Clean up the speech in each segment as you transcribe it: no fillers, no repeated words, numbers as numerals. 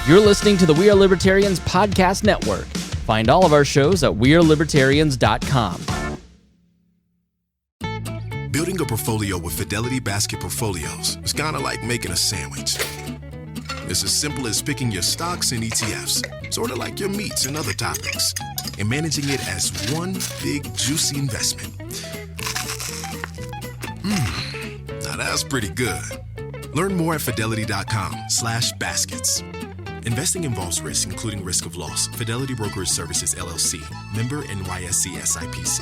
You're listening to the We Are Libertarians podcast network. Find all of our shows at wearelibertarians.com. Building a portfolio with Fidelity Basket Portfolios is kind of like making a sandwich. It's as simple as picking your stocks and ETFs, sort of like your meats and other toppings, and managing it as one big, juicy investment. Now that's pretty good. Learn more at fidelity.com/baskets. Investing involves risk, including risk of loss. Fidelity Brokerage Services, LLC. Member NYSE SIPC.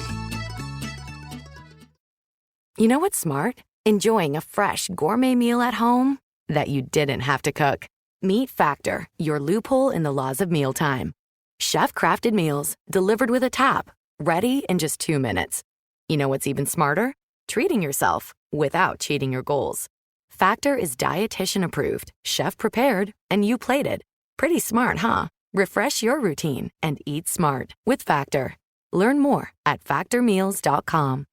You know what's smart? Enjoying a fresh gourmet meal at home that you didn't have to cook. Meet Factor, your loophole in the laws of mealtime. Chef-crafted meals delivered with a tap, ready in just 2 minutes. You know what's even smarter? Treating yourself without cheating your goals. Factor is dietitian approved, chef prepared, and you plated. Pretty smart, huh? Refresh your routine and eat smart with Factor. Learn more at factormeals.com.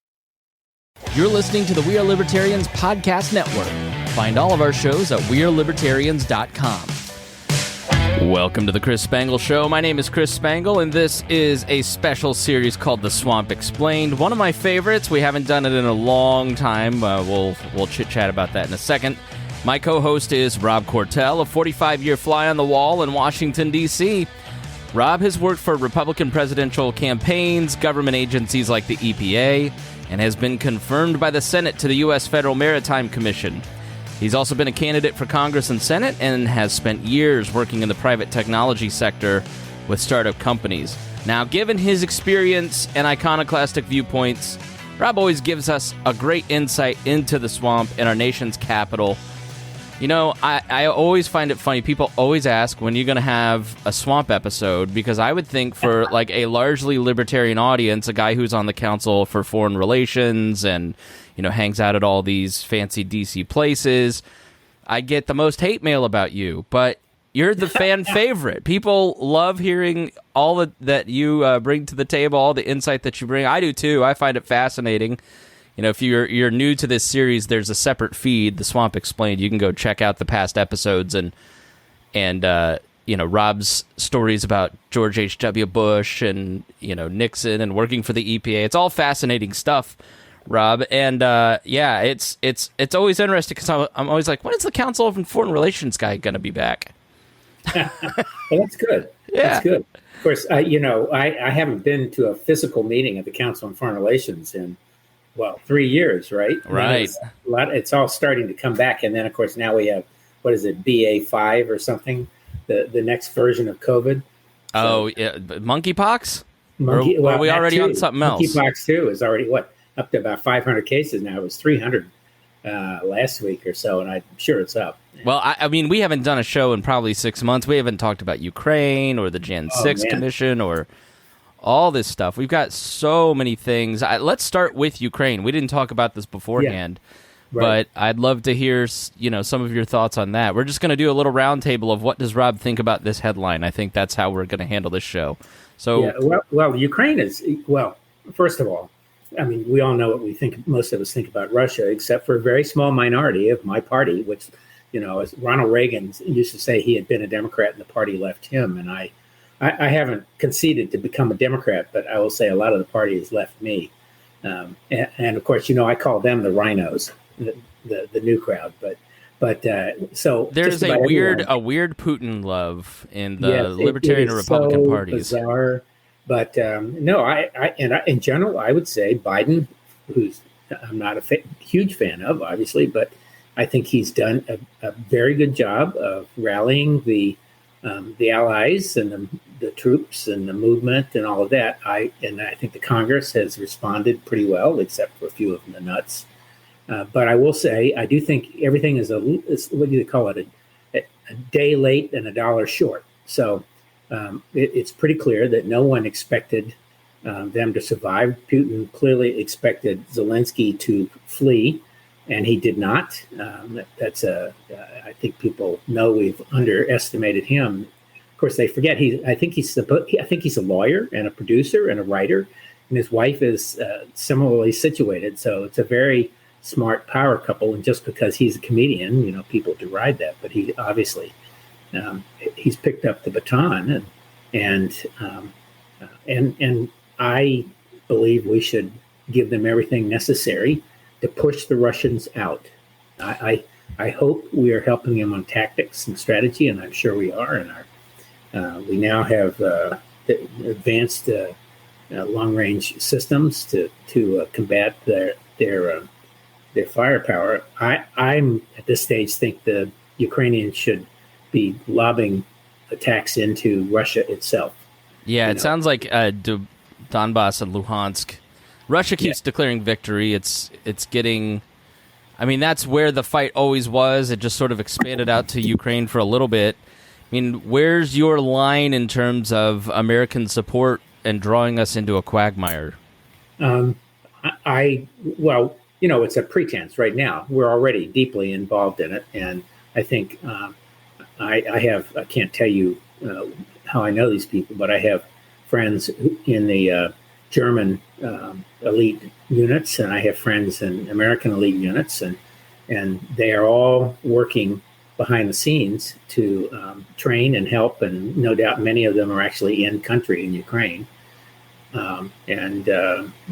You're listening to the We Are Libertarians podcast network. Find all of our shows at wearelibertarians.com. Welcome to the Chris Spangle Show. My name is Chris Spangle, and this is a special series called The Swamp Explained. One of my favorites. We haven't done it in a long time. We'll chit-chat about that in a second. My co-host is Rob Quartel, a 45-year fly on the wall in Washington, D.C. Rob has worked for Republican presidential campaigns, government agencies like the EPA, and has been confirmed by the Senate to the Us Federal Maritime Commission. He's also been a candidate for Congress and Senate and has spent years working in the private technology sector with startup companies. Now, given his experience and iconoclastic viewpoints, Rob always gives us a great insight into the swamp in our nation's capital. You know, I always find it funny. People always ask when you're going to have a swamp episode, because I would think for like a largely libertarian audience, a guy who's on the Council for Foreign Relations and, you know, hangs out at all these fancy DC places, I get the most hate mail about you. But you're the fan favorite. People love hearing all that you bring to the table, all the insight that you bring. I do too. I find it fascinating. You know, if you're new to this series, there's a separate feed, The Swamp Explained. You can go check out the past episodes and you know, Rob's stories about George H.W. Bush and, you know, Nixon and working for the EPA. It's all fascinating stuff, Rob. And yeah, it's always interesting because I'm always like, when is the Council of Foreign Relations guy going to be back? Well, that's good. Yeah. That's good. Of course, you know, I haven't been to a physical meeting of the Council on Foreign Relations in 3 years, right? Right. It's all starting to come back. And then, of course, now we have, what is it, BA5 or something, the next version of COVID. Oh, yeah. Monkeypox? Or are we already on something else? Monkeypox, too, is already, up to about 500 cases now. It was 300 last week or so, and I'm sure it's up. Well, I mean, we haven't done a show in probably 6 months. We haven't talked about Ukraine or the Gen 6 Commission or all this stuff. We've got so many things. Let's start with Ukraine. We didn't talk about this beforehand, but I'd love to hear, you know, some of your thoughts on that. We're just going to do a little roundtable of what does Rob think about this headline. I think that's how we're going to handle this show. So, well, Ukraine is, first of all, I mean, we all know what we think. Most of us think about Russia, except for a very small minority of my party, which, you know, as Ronald Reagan used to say, he had been a Democrat and the party left him, and I haven't conceded to become a Democrat, but I will say a lot of the party has left me. And of course, you know, I call them the rhinos, the new crowd. But so there's a weird Putin love in the Libertarian and Republican parties. Bizarre. But no, in general, I would say Biden, who's I'm not a huge fan of, obviously, but I think he's done a very good job of rallying the allies and the troops and the movement and all of that. I think the Congress has responded pretty well, except for a few of the nuts. But I will say, I do think everything is what do you call it? A day late and a dollar short. So it's pretty clear that no one expected them to survive. Putin clearly expected Zelensky to flee, and he did not. I think people know we've underestimated him. Of course, they forget I think he's a lawyer and a producer and a writer, and his wife is similarly situated. So it's a very smart power couple. And just because he's a comedian, you know, people deride that, but he obviously he's picked up the baton, and I believe we should give them everything necessary to push the Russians out. I hope we are helping them on tactics and strategy, and I'm sure we are. And we now have advanced long-range systems to combat their firepower. I'm at this stage think the Ukrainians should be lobbing attacks into Russia itself. Yeah, it sounds like Donbass and Luhansk. Russia keeps declaring victory. It's getting. I mean, that's where the fight always was. It just sort of expanded out to Ukraine for a little bit. I mean, where's your line in terms of American support and drawing us into a quagmire? Well, it's a pretense right now. We're already deeply involved in it, and I think I can't tell you how I know these people, but I have friends in the German elite units, and I have friends in American elite units, and they are all working behind the scenes to train and help, and no doubt many of them are actually in country in Ukraine. And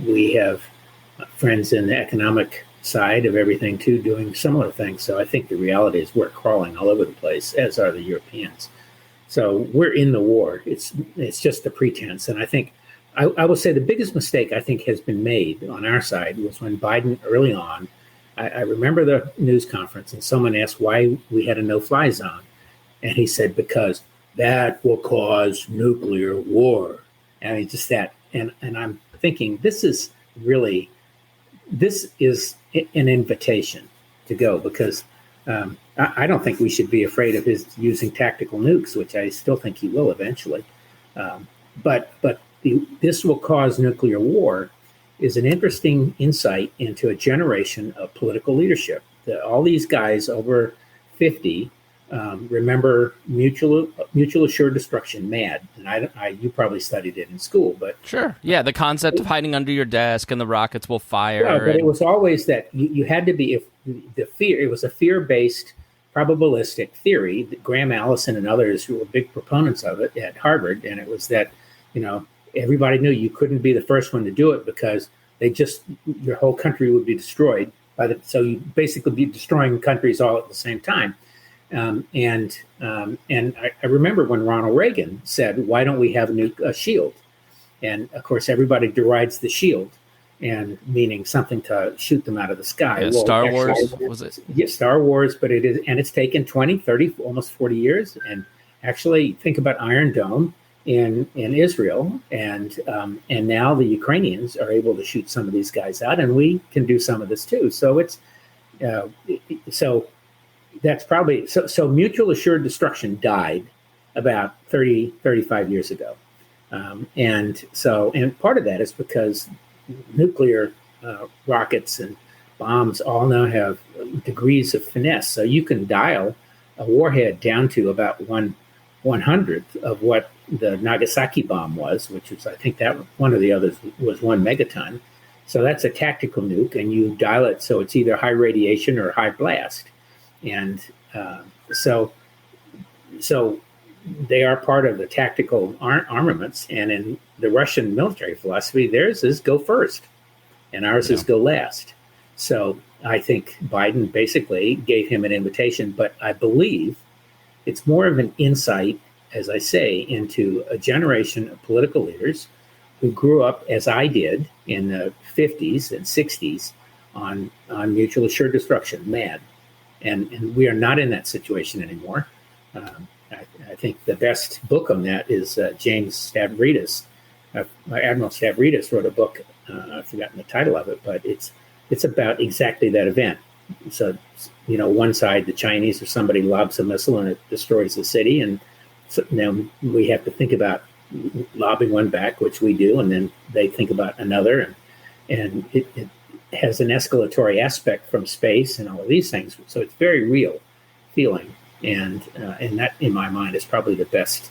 we have friends in the economic side of everything too, doing similar things. So I think the reality is we're crawling all over the place, as are the Europeans. So we're in the war. It's just a pretense. And I think I will say the biggest mistake I think has been made on our side was when Biden early on, I remember the news conference and someone asked why we had a no-fly zone. And he said, because that will cause nuclear war. And he just that. And I'm thinking this is an invitation to go, because I don't think we should be afraid of his using tactical nukes, which I still think he will eventually. But this will cause nuclear war is an interesting insight into a generation of political leadership. All these guys over 50 remember mutual assured destruction, MAD, and you probably studied it in school, but sure, yeah, the concept of hiding under your desk and the rockets will fire. Well, but it was always that you had to be, if the fear, it was a fear-based probabilistic theory that Graham Allison and others who were big proponents of it at Harvard, and it was that everybody knew you couldn't be the first one to do it because your whole country would be destroyed so you basically be destroying countries all at the same time. And I remember when Ronald Reagan said, "Why don't we have a shield?" And of course, everybody derides the shield, and meaning something to shoot them out of the sky. Yeah, well, Star Wars was it? Yeah, Star Wars, but it is, and it's taken 20, 30, almost 40 years. And actually, think about Iron Dome in Israel, and now the Ukrainians are able to shoot some of these guys out, and we can do some of this too. So it's that's probably so mutual assured destruction died about 35 years ago. And part of that is because nuclear rockets and bombs all now have degrees of finesse. So you can dial a warhead down to about 1/100th of what the Nagasaki bomb was, which was, I think that one of the others was 1 megaton. So that's a tactical nuke, and you dial it so it's either high radiation or high blast. And so they are part of the tactical armaments. And in the Russian military philosophy, theirs is go first, and ours is go last. So I think Biden basically gave him an invitation, but I believe it's more of an insight, as I say, into a generation of political leaders who grew up, as I did, in the 50s and 60s on mutual assured destruction, MAD. And we are not in that situation anymore. I think the best book on that is James Stavridis. Admiral Stavridis wrote a book. I've forgotten the title of it, but it's about exactly that event. So, one side, the Chinese or somebody lobs a missile and it destroys the city, and so now we have to think about lobbing one back, which we do, and then they think about another, and it has an escalatory aspect from space and all of these things. So it's very real feeling. And that, in my mind, is probably the best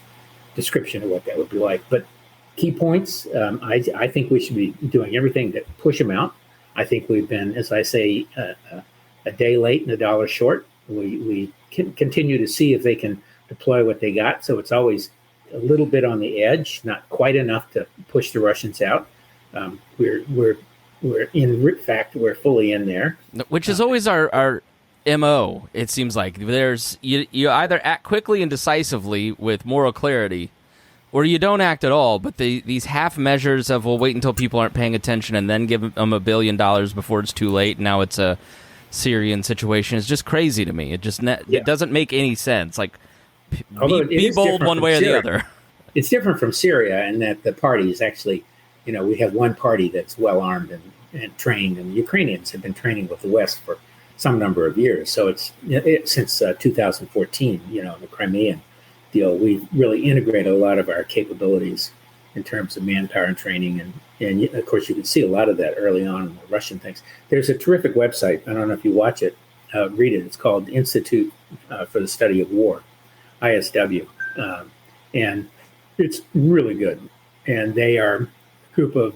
description of what that would be like. But key points, I think we should be doing everything to push them out. I think we've been, as I say, a day late and $1 short. We can continue to see if they can deploy what they got. So it's always a little bit on the edge, not quite enough to push the Russians out. We're in fact, we're fully in there. Which is always our MO, it seems like. There's you either act quickly and decisively with moral clarity, or you don't act at all. But these half measures of, we'll wait until people aren't paying attention and then give them $1 billion before it's too late. Now it's a Syrian situation. Is just crazy to me. It just it doesn't make any sense. Like, be bold one way or the other. It's different from Syria in that the party is actually, we have one party that's well armed and trained, and the Ukrainians have been training with the West for some number of years. So it's since 2014, the Crimean deal, we really integrated a lot of our capabilities in terms of manpower and training. And of course, you can see a lot of that early on in the Russian things. There's a terrific website. I don't know if you watch it, read it. It's called Institute for the Study of War, ISW. And it's really good. And they are a group of,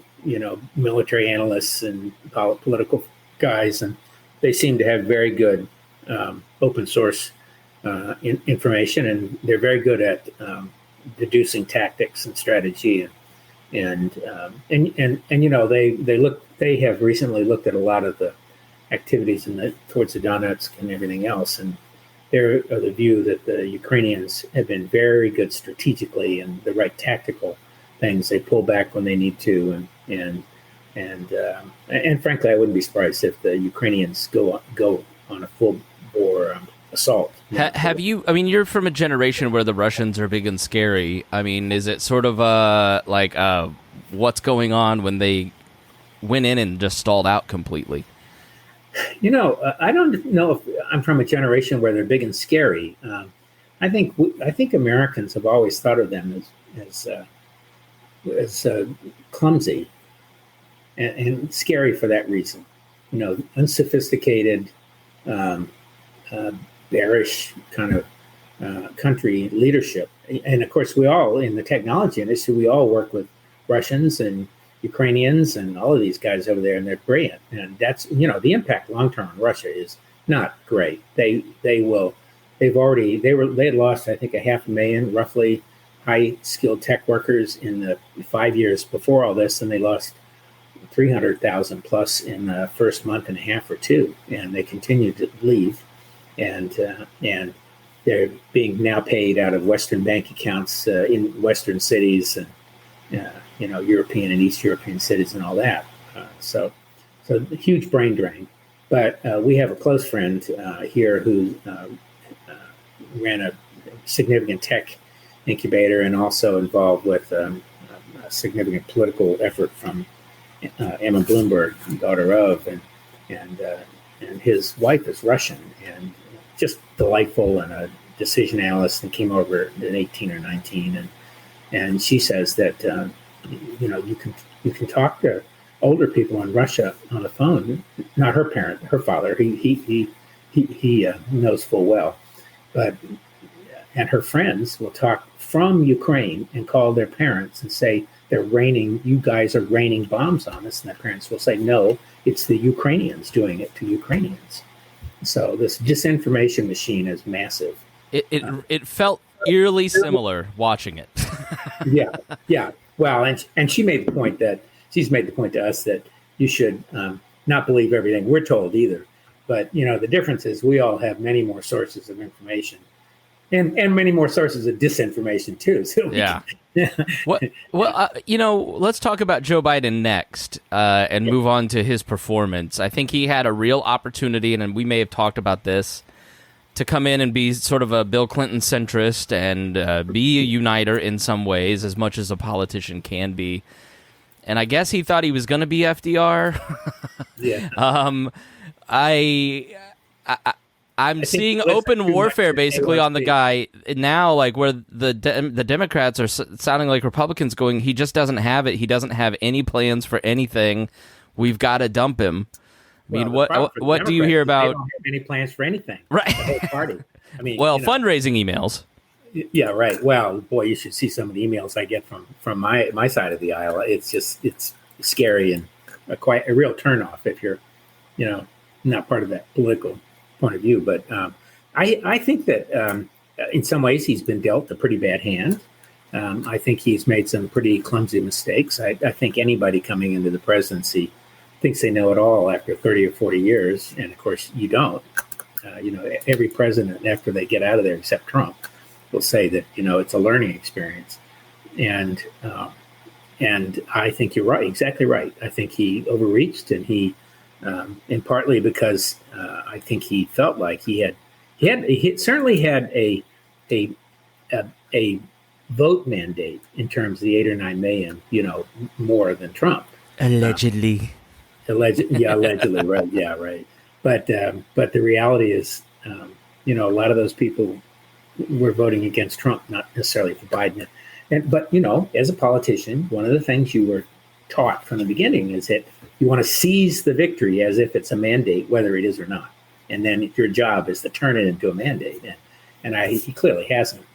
military analysts and political guys, and they seem to have very good open source information, and they're very good at deducing tactics and strategy, and they have recently looked at a lot of the activities towards the Donetsk and everything else, and they're of the view that the Ukrainians have been very good strategically and the right tactical things. They pull back when they need to, and frankly, I wouldn't be surprised if the Ukrainians go on a full bore assault. Have you? I mean, you're from a generation where the Russians are big and scary. I mean, is it sort of what's going on when they went in and just stalled out completely? I don't know if I'm from a generation where they're big and scary. I think Americans have always thought of them as clumsy and scary for that reason. Unsophisticated, bearish kind of country leadership. And of course, we all in the technology industry, we all work with Russians and Ukrainians and all of these guys over there, and they're brilliant. And that's, the impact long term on Russia is not great. They had lost, I think, 500,000 roughly high skilled tech workers in the 5 years before all this, and they lost 300,000 plus in the first month and a half or two, and they continue to leave, and they're being now paid out of Western bank accounts in Western cities, and European and East European cities and all that. So a huge brain drain. But we have a close friend here who ran a significant tech incubator and also involved with a significant political effort from Emma Bloomberg, daughter of, and his wife is Russian and just delightful and a decision analyst, and came over at 18 or 19, and she says that you can talk to older people in Russia on the phone, not her parent, her father. He knows full well, and her friends will talk from Ukraine and call their parents and say, you guys are raining bombs on us. And their parents will say, no, it's the Ukrainians doing it to Ukrainians. So this disinformation machine is massive. It felt eerily similar watching it. Yeah. Well, and she's made the point to us that you should not believe everything we're told either. But, the difference is we all have many more sources of information and many more sources of disinformation too. So yeah. Let's talk about Joe Biden next and move on to his performance. I think he had a real opportunity, and we may have talked about this, to come in and be sort of a Bill Clinton centrist and be a uniter in some ways, as much as a politician can be. And I guess he thought he was going to be FDR. Yeah. I'm seeing open warfare basically on the guy now, like where the Democrats are sounding like Republicans, going, he just doesn't have it. He doesn't have any plans for anything. We've got to dump him. I mean, what do you hear about? They don't have any plans for anything. Right. The whole party. I mean, fundraising emails. Yeah, right. Well, boy, you should see some of the emails I get from my side of the aisle. It's scary and quite a real turnoff if you're, not part of that political point of view. But I think that in some ways, he's been dealt a pretty bad hand. I think he's made some pretty clumsy mistakes. I think anybody coming into the presidency thinks they know it all after 30 or 40 years. And of course, you don't. Every president, after they get out of there, except Trump, will say that, it's a learning experience. And I think you're right, exactly right. I think he overreached, and and partly because I think he felt like he certainly had a vote mandate in terms of the 8 or 9 million, more than Trump. Allegedly. Allegedly, right? Yeah, right. But the reality is, a lot of those people were voting against Trump, not necessarily for Biden. But as a politician, one of the things you were taught from the beginning is that you want to seize the victory as if it's a mandate, whether it is or not. And then your job is to turn it into a mandate. And he clearly hasn't.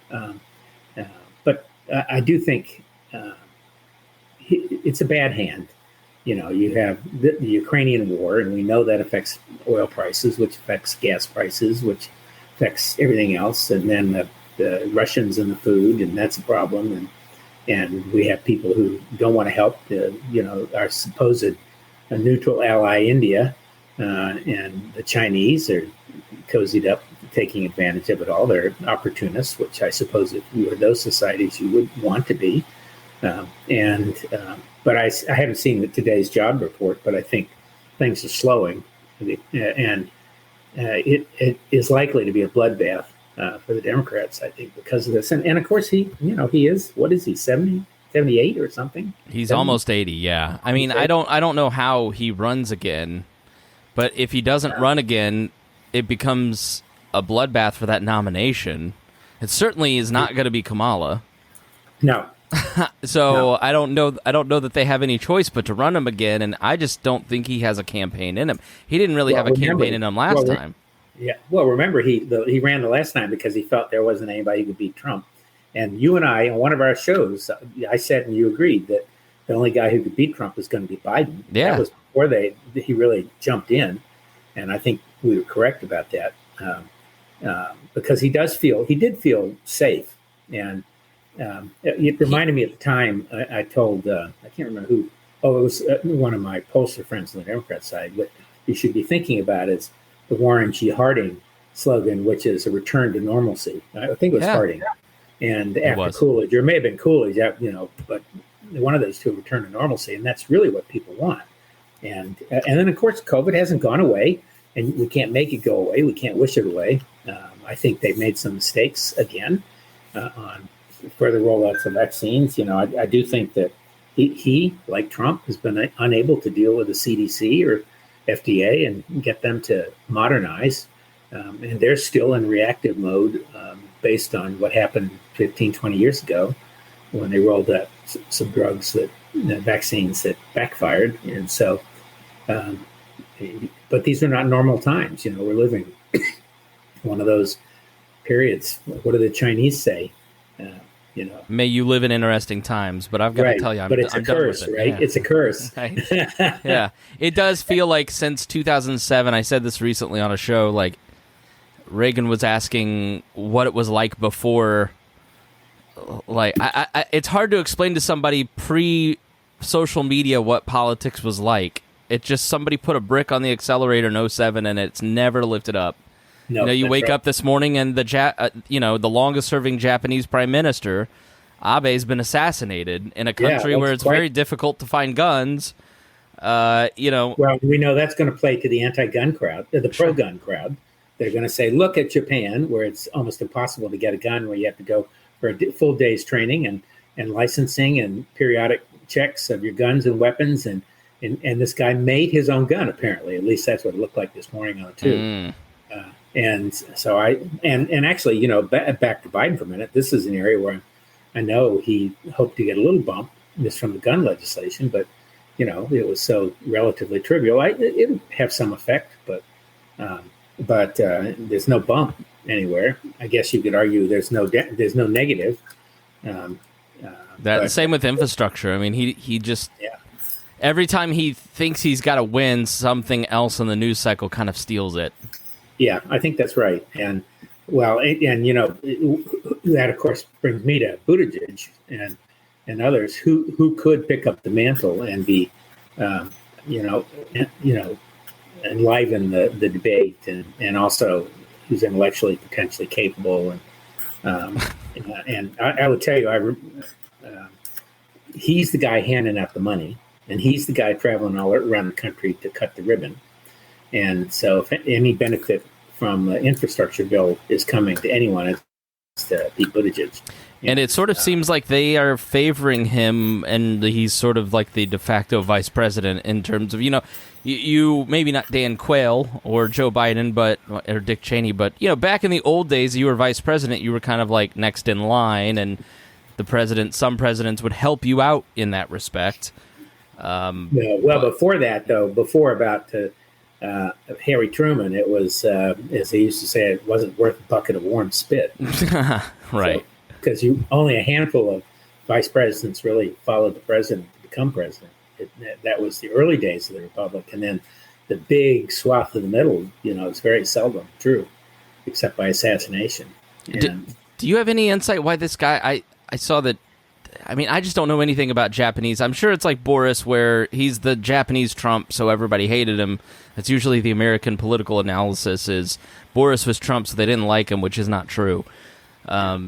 But I do think it's a bad hand. You have the Ukrainian war, and we know that affects oil prices, which affects gas prices, which affects everything else. And then the Russians and the food, and that's a problem. And we have people who don't want to help our supposed neutral ally, India, and the Chinese are cozied up, taking advantage of it all. They're opportunists, which I suppose if you were those societies, you would want to be. But I haven't seen today's job report, but I think things are slowing, and it is likely to be a bloodbath for the Democrats, I think, because of this. And of course, he is, what is he, 70, 78 or something? He's 70? Almost 80, yeah. I mean, I don't know how he runs again, but if he doesn't run again, it becomes a bloodbath for that nomination. It certainly is not going to be Kamala. No. So I don't know that they have any choice but to run him again, and I just don't think he has a campaign in him. He didn't really have a campaign in him last time. Yeah. Well, remember, he ran the last time because he felt there wasn't anybody who could beat Trump. And you and I, on one of our shows, I said, and you agreed, that the only guy who could beat Trump was going to be Biden. Yeah. That was before he really jumped in. And I think we were correct about that, because he did feel safe. And it reminded me at the time, I told, I can't remember who, it was one of my pollster friends on the Democrat side, what you should be thinking about is the Warren G. Harding slogan, which is a return to normalcy. I think it was Harding. And after Coolidge, or it may have been Coolidge, but one of those two, return to normalcy. And that's really what people want. And then, of course, COVID hasn't gone away, and we can't make it go away. We can't wish it away. I think they've made some mistakes again on further rollouts of vaccines. I do think that he, like Trump, has been unable to deal with the CDC or FDA and get them to modernize. And they're still in reactive mode based on what happened 15, 20 years ago when they rolled out some drugs vaccines that backfired. And so, but these are not normal times. We're living one of those periods. What do the Chinese say? May you live in interesting times, but I've got to tell you, I'm a curse, right? Yeah. It's a curse. Right? Yeah, it does feel like since 2007. I said this recently on a show. Like Reagan was asking what it was like before. Like, it's hard to explain to somebody pre-social media what politics was like. It just somebody put a brick on the accelerator in 2007, and it's never lifted up. No, you wake up this morning and the longest-serving Japanese prime minister, Abe's been assassinated in a country where it's very difficult to find guns. Well, we know that's going to play to the anti-gun crowd, the pro-gun crowd. They're going to say, look at Japan, where it's almost impossible to get a gun, where you have to go for a full day's training and licensing and periodic checks of your guns and weapons. And this guy made his own gun, apparently. At least that's what it looked like this morning on the tube. And so actually, back to Biden for a minute, this is an area where I know he hoped to get a little bump just from the gun legislation, but, it was so relatively trivial. It'll have some effect, but there's no bump anywhere. I guess you could argue there's no negative. Same with infrastructure. I mean, he just every time he thinks he's got to win, something else in the news cycle kind of steals it. Yeah, I think that's right. And Well, and that of course brings me to Buttigieg and others who could pick up the mantle and be, enliven the debate and also who's intellectually potentially capable and I would tell you he's the guy handing out the money and he's the guy traveling all around the country to cut the ribbon, and so if any benefit from the infrastructure bill is coming to anyone, it's to Pete Buttigieg. And it sort of seems like they are favoring him, and he's sort of like the de facto vice president in terms of, you maybe not Dan Quayle or Joe Biden, or Dick Cheney, but, back in the old days, you were vice president, you were kind of like next in line, and some presidents would help you out in that respect. Before that, though, about Harry Truman, it was, as he used to say, it wasn't worth a bucket of warm spit. Right. Because only a handful of vice presidents really followed the president to become president. That was the early days of the republic. And then the big swath of the middle, it's very seldom true, except by assassination. Do you have any insight why this guy, I saw that, I just don't know anything about Japanese. I'm sure it's like Boris, where he's the Japanese Trump, so everybody hated him. That's usually the American political analysis is Boris was Trump, so they didn't like him, which is not true.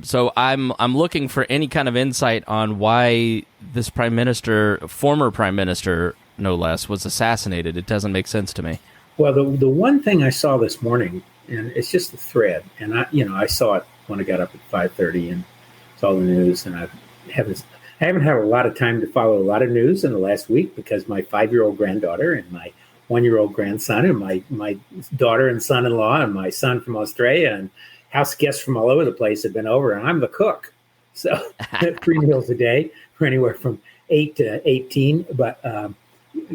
So I'm looking for any kind of insight on why this former prime minister, no less, was assassinated. It doesn't make sense to me. Well, the one thing I saw this morning, and it's just a thread, and I saw it when I got up at 5:30 and saw the news, and I haven't had a lot of time to follow a lot of news in the last week because my 5-year-old granddaughter and my 1-year-old grandson and my daughter and son-in-law and my son from Australia and house guests from all over the place have been over, and I'm the cook. So 3 meals a day for anywhere from 8 to 18. But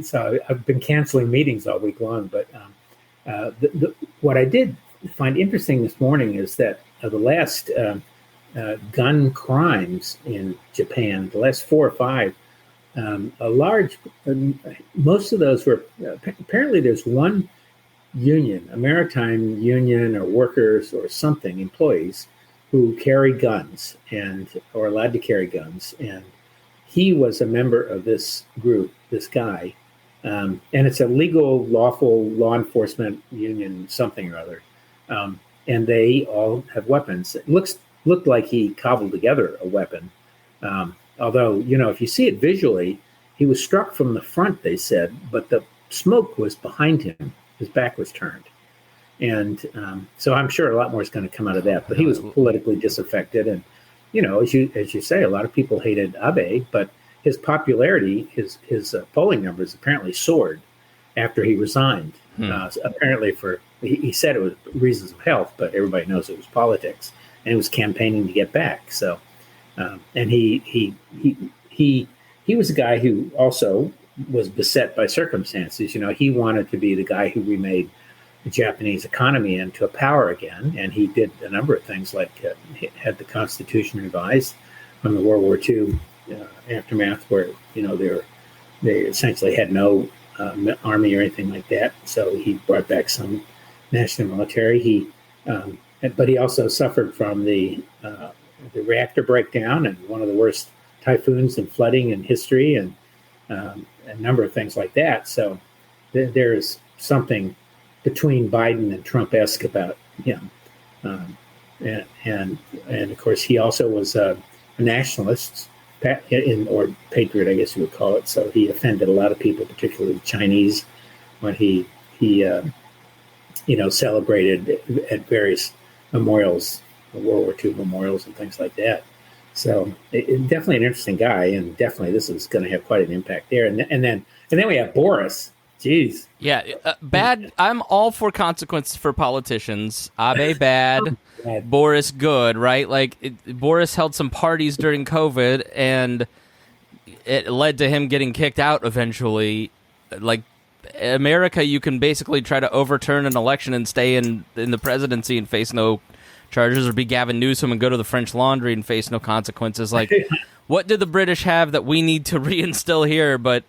so I've been canceling meetings all week long. But what I did find interesting this morning is that the last gun crimes in Japan, the last 4 or 5, most of those were, apparently there's one union, a maritime union or workers or something, employees who carry guns and are allowed to carry guns. And he was a member of this group, this guy. And it's a legal, lawful law enforcement union, something or other. And they all have weapons. It looked like he cobbled together a weapon. Although, if you see it visually, he was struck from the front, they said, but the smoke was behind him. His back was turned. And so I'm sure a lot more is going to come out of that. But he was politically disaffected. And, as you say, a lot of people hated Abe, but his popularity, his polling numbers apparently soared after he resigned. Apparently he said it was reasons of health, but everybody knows it was politics. And he was campaigning to get back. So, and he was a guy who also was beset by circumstances. He wanted to be the guy who remade the Japanese economy into a power again, and he did a number of things, like had the Constitution revised from the World War II aftermath, where they essentially had no army or anything like that. So he brought back some national military. But he also suffered from the reactor breakdown and one of the worst typhoons and flooding in history, and a number of things like that. So there is something between Biden and Trump-esque about him. And of course, he also was a nationalist, or patriot, I guess you would call it. So he offended a lot of people, particularly the Chinese, when he celebrated at various memorials, World War II memorials and things like that. So definitely an interesting guy, and definitely this is going to have quite an impact there. And then we have Boris. Jeez. Yeah, bad. I'm all for consequences for politicians. Abe bad, Boris good, right? Like Boris held some parties during COVID, and it led to him getting kicked out eventually. Like America, you can basically try to overturn an election and stay in the presidency and face no charges, or be Gavin Newsom and go to the French Laundry and face no consequences. Like, what did the British have that we need to reinstill here? But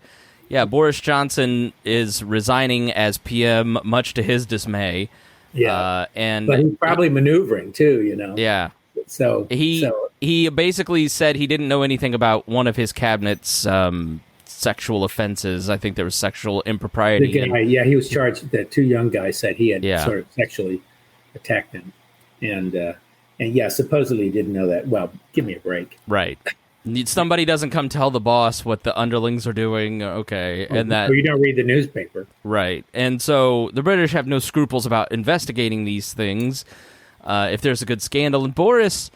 yeah, Boris Johnson is resigning as PM, much to his dismay. Yeah. And but he's probably maneuvering too, Yeah. So he basically said he didn't know anything about one of his cabinet's sexual offenses. I think there was sexual impropriety. The guy, he was charged. The two young guys said he had sort of sexually attacked them, and supposedly he didn't know that. Well, give me a break. Right. Somebody doesn't come tell the boss what the underlings are doing, okay, and that... Or you don't read the newspaper. Right. And so the British have no scruples about investigating these things if there's a good scandal. And Boris,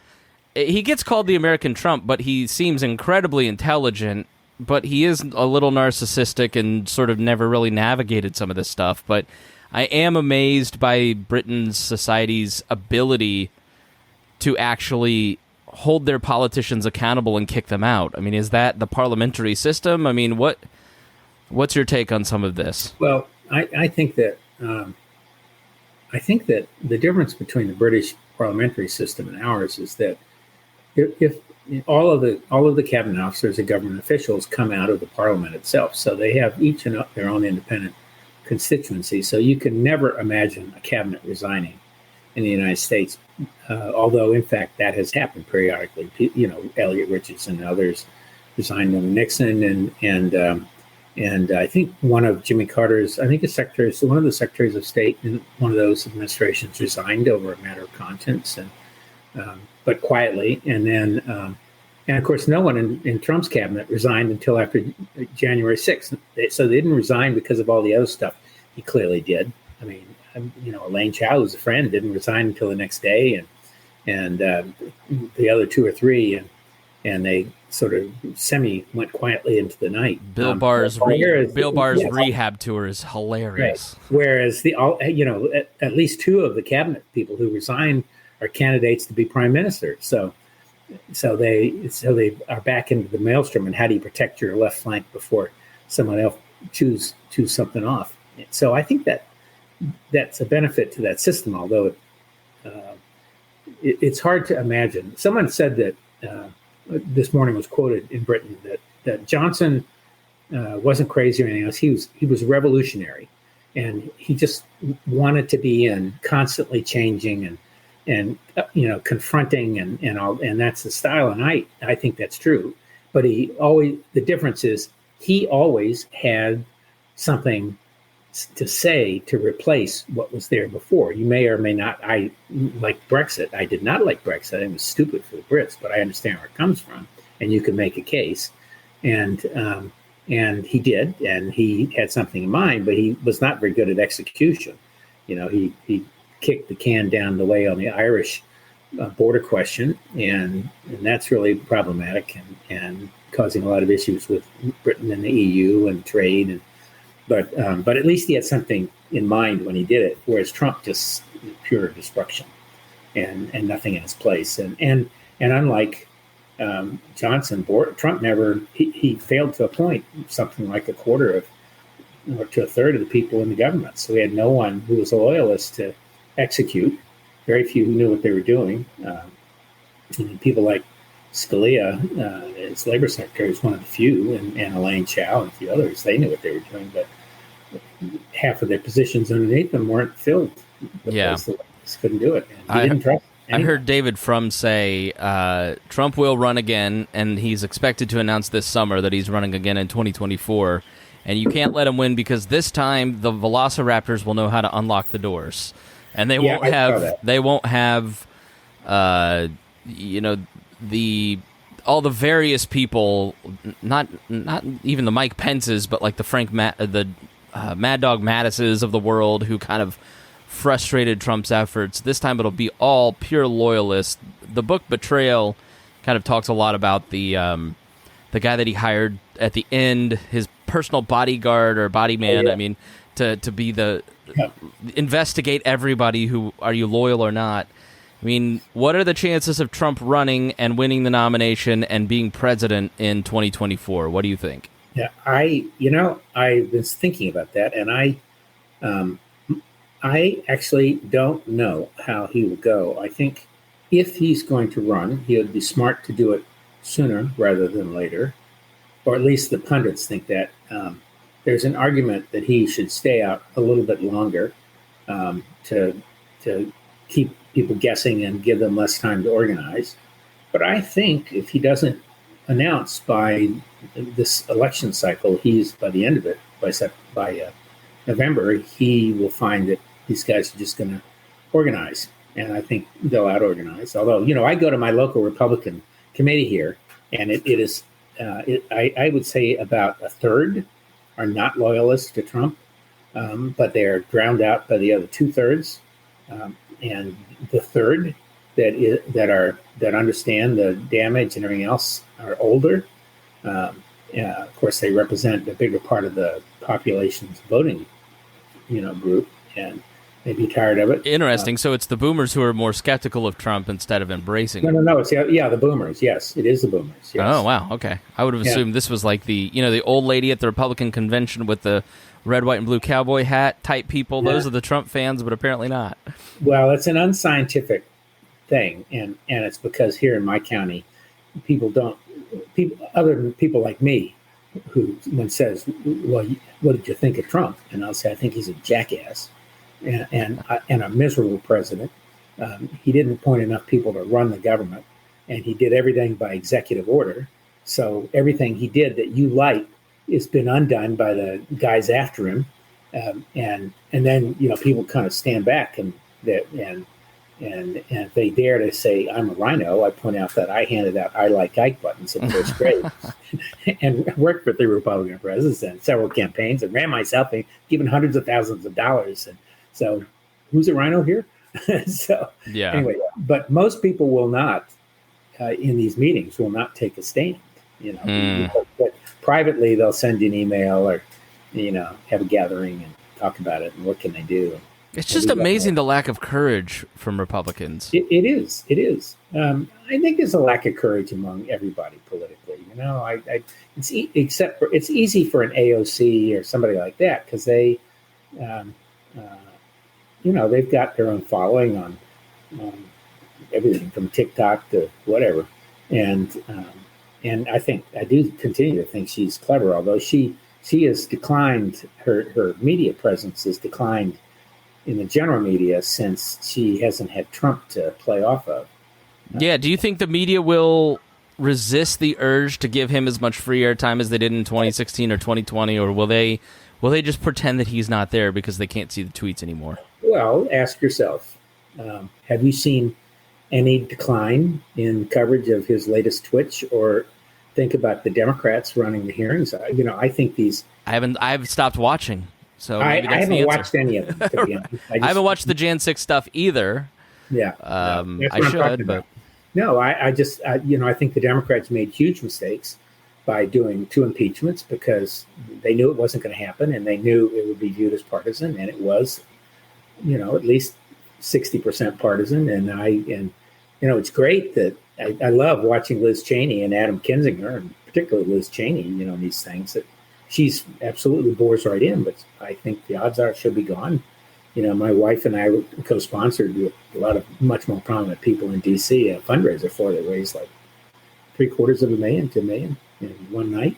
he gets called the American Trump, but he seems incredibly intelligent, but he is a little narcissistic and sort of never really navigated some of this stuff. But I am amazed by Britain's society's ability to actually hold their politicians accountable and kick them out. I mean, is that the parliamentary system? I mean, what's your take on some of this? Well, I think that the difference between the British parliamentary system and ours is that if all of the cabinet officers and government officials come out of the parliament itself, so they have each their own independent constituency. So you can never imagine a cabinet resigning in the United States, although in fact that has happened periodically. Elliot Richardson and others resigned under Nixon, and I think one of Jimmy Carter's, one of the secretaries of state in one of those administrations resigned over a matter of conscience, but quietly, and then of course no one in Trump's cabinet resigned until after January 6th. So they didn't resign because of all the other stuff he clearly did. I mean, Elaine Chao, who's a friend, didn't resign until the next day, and the other two or three, and they sort of went quietly into the night. Bill Barr's rehab tour is hilarious. Right. Whereas at least two of the cabinet people who resigned are candidates to be prime minister. So they are back into the maelstrom. And how do you protect your left flank before someone else choose something off? So I think that's a benefit to that system, although it's hard to imagine. Someone said that this morning was quoted in Britain that Johnson wasn't crazy or anything else. He was revolutionary, and he just wanted to be in constantly changing and confronting and all, and that's the style. And I think that's true. But the difference is he always had something to say to replace what was there before. You may or may not. I like Brexit. I did not like Brexit. It was stupid for the Brits, but I understand where it comes from, and you can make a case. And he did, and he had something in mind, but he was not very good at execution. He kicked the can down the way on the Irish border question, and that's really problematic and causing a lot of issues with Britain and the EU and trade. But at least he had something in mind when he did it, whereas Trump just pure destruction and nothing in his place. And unlike Johnson, Trump he failed to appoint something like a quarter or to a third of the people in the government. So he had no one who was a loyalist to execute. Very few who knew what they were doing. People like Scalia, as labor secretary, was one of the few, and Elaine Chao and a few others. They knew what they were doing, but half of their positions underneath them weren't filled. Because the leftists couldn't do it. And he didn't trust anyone. I heard David Frum say Trump will run again, and he's expected to announce this summer that he's running again in 2024. And you can't let him win because this time the Velociraptors will know how to unlock the doors, and they won't have all the various people, not even the Mike Pences, but like the Mad Dog Mattises of the world who kind of frustrated Trump's efforts. This time it'll be all pure loyalists. The book Betrayal kind of talks a lot about the guy that he hired at the end, his personal bodyguard or body man. I mean, to be investigate everybody who are you loyal or not. I mean, what are the chances of Trump running and winning the nomination and being president in 2024? What do you think? Yeah, I was thinking about that, and I actually don't know how he will go. I think if he's going to run, he would be smart to do it sooner rather than later, or at least the pundits think that. There's an argument that he should stay out a little bit longer to to keep people guessing and give them less time to organize. But I think if he doesn't announce by this election cycle, by the end of it, by November, he will find that these guys are just going to organize. And I think they'll out-organize. Although, I go to my local Republican committee here, and it is, I would say about a third are not loyalists to Trump, but they're drowned out by the other 2/3. And the third that understand the damage and everything else are older. Of course, they represent a bigger part of the population's voting, group, and they'd be tired of it. Interesting. So it's the boomers who are more skeptical of Trump instead of embracing it. No. It's the boomers. Yes, it is the boomers. Yes. Oh, wow. Okay. I would have assumed this was like the old lady at the Republican convention with the red, white, and blue cowboy hat type people. Yeah. Those are the Trump fans, but apparently not. Well, it's an unscientific thing, and it's because here in my county, other than people like me, who when says, "Well, what did you think of Trump?" and I'll say, "I think he's a jackass and a miserable president. He didn't appoint enough people to run the government, and he did everything by executive order. So everything he did that you like has been undone by the guys after him." And then people kind of stand back and if they dare to say I'm a rhino, I point out that I handed out I like Ike buttons in first grade and worked for 3 Republican presidents and several campaigns and ran myself and given hundreds of thousands of dollars. And so who's a rhino here? Anyway, but most people will not in these meetings will not take a stand, but privately they'll send you an email or, have a gathering and talk about it and what can they do. It's just amazing the lack of courage from Republicans. It is. I think there's a lack of courage among everybody politically. It's easy for an AOC or somebody like that because they, they've got their own following on everything from TikTok to whatever, and I do continue to think she's clever, although she has declined her media presence has declined in the general media since she hasn't had Trump to play off of. Yeah, do you think the media will resist the urge to give him as much free airtime as they did in 2016 or 2020, or will they just pretend that he's not there because they can't see the tweets anymore? Well, ask yourself, have you seen any decline in coverage of his latest Twitch, or think about the Democrats running the hearings? I think these... I've stopped watching. So I haven't watched any of them, to be honest. I haven't watched the Jan 6 stuff either. Yeah. I should, but... No, I think the Democrats made huge mistakes by doing 2 impeachments because they knew it wasn't going to happen and they knew it would be viewed as partisan, and it was, at least 60% partisan. And it's great that I love watching Liz Cheney and Adam Kinzinger, and particularly Liz Cheney, these things that she's absolutely bores right in, but I think the odds are she'll be gone. My wife and I co-sponsored with a lot of much more prominent people in D.C. a fundraiser for that raised like $750,000 to $1 million in one night.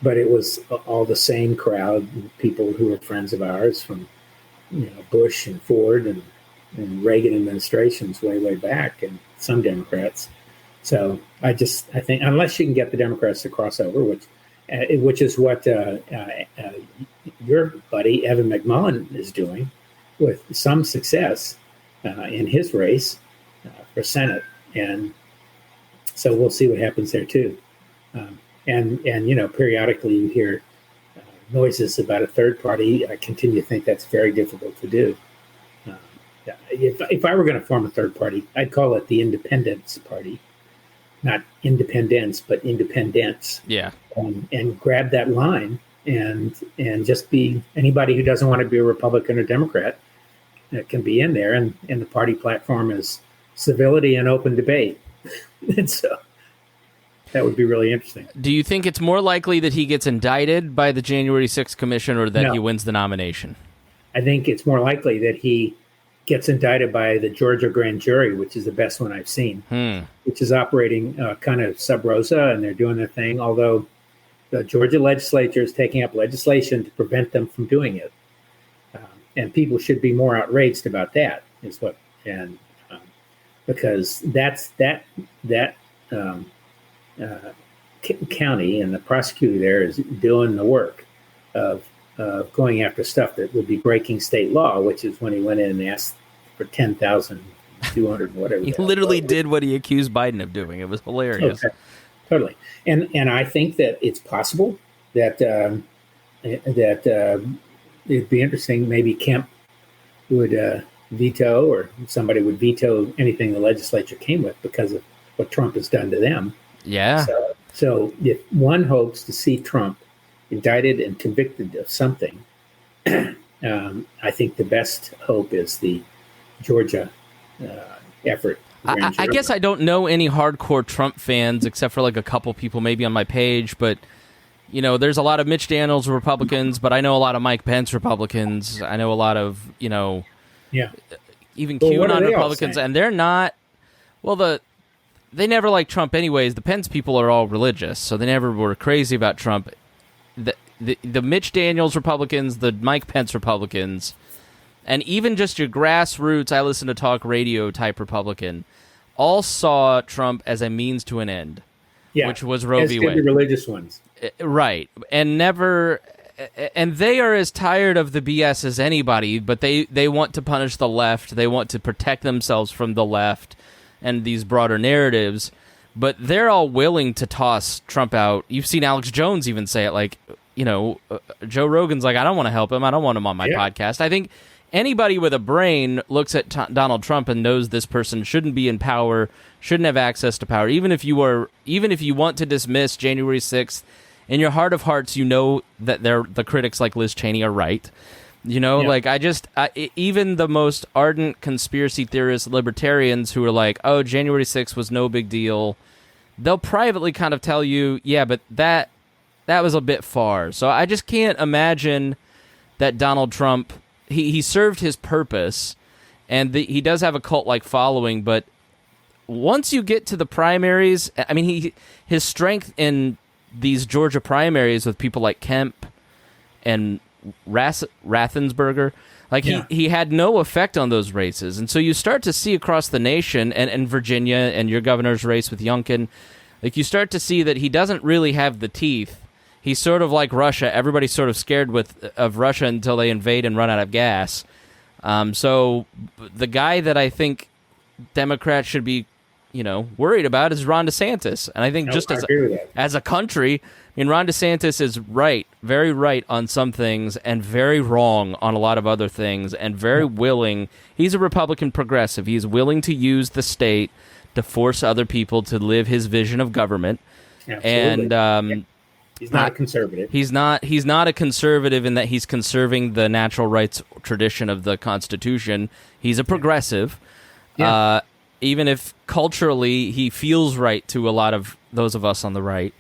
But it was all the same crowd, people who were friends of ours from, Bush and Ford and Reagan administrations way back, and some Democrats. So I think unless you can get the Democrats to cross over, which is what your buddy Evan McMullin is doing with some success in his race for Senate, and so we'll see what happens there too. And periodically you hear noises about a third party. I continue to think that's very difficult to do. If I were going to form a third party, I'd call it the Independence Party. Not independence, but independence. Yeah. And grab that line and just be anybody who doesn't want to be a Republican or Democrat can be in there. And the party platform is civility and open debate. And so that would be really interesting. Do you think it's more likely that he gets indicted by the January 6th commission or that he wins the nomination? I think it's more likely that he gets indicted by the Georgia grand jury, which is the best one I've seen, which is operating kind of sub rosa, and they're doing their thing, although the Georgia legislature is taking up legislation to prevent them from doing it. And people should be more outraged about that. is what, and because that's county and the prosecutor there is doing the work of going after stuff that would be breaking state law, which is when he went in and asked for 10,200 whatever. He literally did what he accused Biden of doing. It was hilarious. Okay. Totally. And I think that it's possible that it'd be interesting. Maybe Kemp would veto, or somebody would veto anything the legislature came with because of what Trump has done to them. Yeah. So if one hopes to see Trump indicted and convicted of something, I think the best hope is the Georgia effort. I guess I don't know any hardcore Trump fans except for like a couple people maybe on my page, but there's a lot of Mitch Daniels Republicans, but I know a lot of Mike Pence Republicans. I know a lot of, even QAnon Republicans, and they're not, they never liked Trump anyways. The Pence people are all religious, so they never were crazy about Trump. The Mitch Daniels Republicans, the Mike Pence Republicans, and even just your grassroots, I listen to talk radio type Republican, all saw Trump as a means to an end, which was Roe v. Wade. The religious ones. Right. And they are as tired of the BS as anybody, but they want to punish the left. They want to protect themselves from the left and these broader narratives, but they're all willing to toss Trump out. You've seen Alex Jones even say it, like, Joe Rogan's like, I don't want to help him. I don't want him on my podcast. I think anybody with a brain looks at Donald Trump and knows this person shouldn't be in power, shouldn't have access to power. Even if you want to dismiss January 6th, in your heart of hearts, that the critics like Liz Cheney are right. Even the most ardent conspiracy theorists, libertarians who are like, oh, January 6th was no big deal, they'll privately kind of tell you, yeah, but that was a bit far. So I just can't imagine that Donald Trump, he served his purpose, and he does have a cult-like following, but once you get to the primaries, I mean, his strength in these Georgia primaries with people like Kemp and Raffensperger, he had no effect on those races. And so you start to see across the nation and Virginia and your governor's race with Youngkin, you start to see that he doesn't really have the teeth. He's sort of like Russia. Everybody's sort of scared of Russia until they invade and run out of gas. So the guy that I think Democrats should be worried about is Ron DeSantis. And I think as a country, I mean, Ron DeSantis is right, very right on some things and very wrong on a lot of other things, and very willing. He's a Republican progressive. He's willing to use the state to force other people to live his vision of government. Absolutely. And he's not a conservative. He's not a conservative in that he's conserving the natural rights tradition of the Constitution. He's a progressive. Yeah. Even if culturally he feels right to a lot of those of us on the right.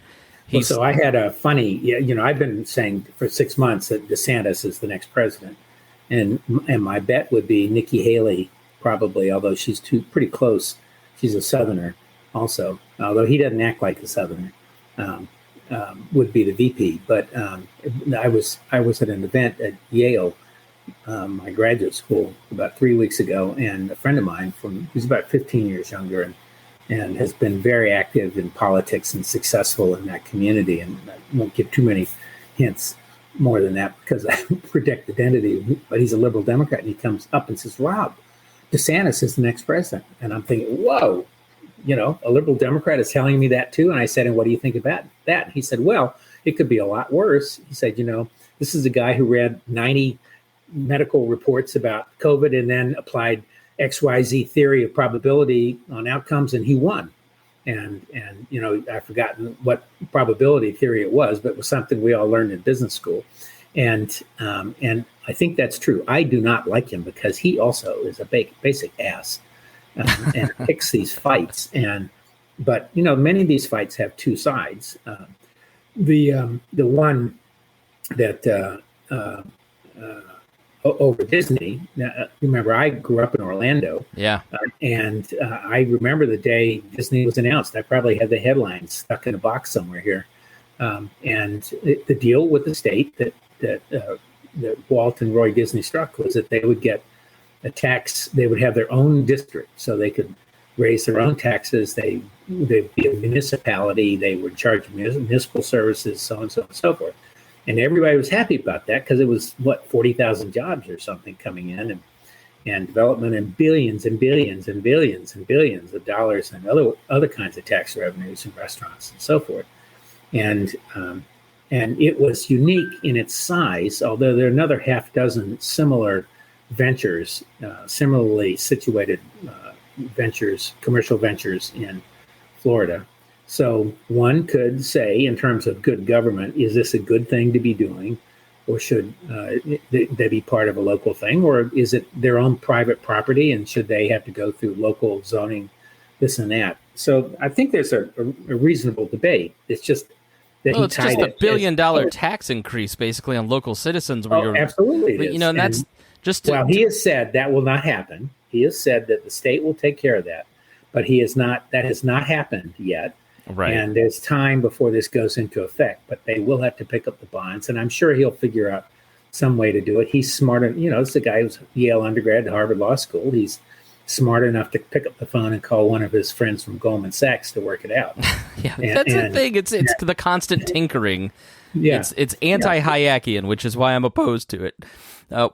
So I had a funny, I've been saying for 6 months that DeSantis is the next president. And my bet would be Nikki Haley, probably, although she's pretty close. She's a Southerner also, although he doesn't act like a Southerner, would be the VP. But I was at an event at Yale, my graduate school, about 3 weeks ago, and a friend of mine who's about 15 years younger and has been very active in politics and successful in that community. And I won't give too many hints more than that because I predict identity, but he's a liberal Democrat, and he comes up and says, Rob, DeSantis is the next president. And I'm thinking, whoa, a liberal Democrat is telling me that too. And I said, and what do you think about that? And he said, well, it could be a lot worse. He said, this is a guy who read 90 medical reports about COVID and then applied XYZ theory of probability on outcomes, and he won. And I've forgotten what probability theory it was, but it was something we all learned in business school. And I think that's true. I do not like him because he also is a basic ass and picks these fights. But many of these fights have two sides. The one that over Disney. Remember, I grew up in Orlando. Yeah. And I remember the day Disney was announced. I probably had the headlines stuck in a box somewhere here. And the deal with the state that Walt and Roy Disney struck was that they would get a tax. They would have their own district, so they could raise their own taxes. They'd be a municipality. They would charge municipal services, so on and so forth. And everybody was happy about that because it was 40,000 jobs or something coming in, and development, and billions and billions and billions and billions of dollars, and other kinds of tax revenues and restaurants and so forth. And it was unique in its size, although there are another half dozen similar ventures, similarly situated ventures, commercial ventures in Florida. So one could say, in terms of good government, is this a good thing to be doing? Or should they be part of a local thing? Or is it their own private property, and should they have to go through local zoning, this and that? So I think there's a reasonable debate. It's just that it's just a $1 billion tax increase, basically, on local citizens. Absolutely, it is. And that's just he has said that will not happen. He has said that the state will take care of that, but that has not happened yet. Right. And there's time before this goes into effect, but they will have to pick up the bonds, and I'm sure he'll figure out some way to do it. He's smart. It's the guy who's Yale undergrad, Harvard Law School. He's smart enough to pick up the phone and call one of his friends from Goldman Sachs to work it out. That's the thing. It's the constant tinkering. Yeah. It's anti-Hayekian, which is why I'm opposed to it.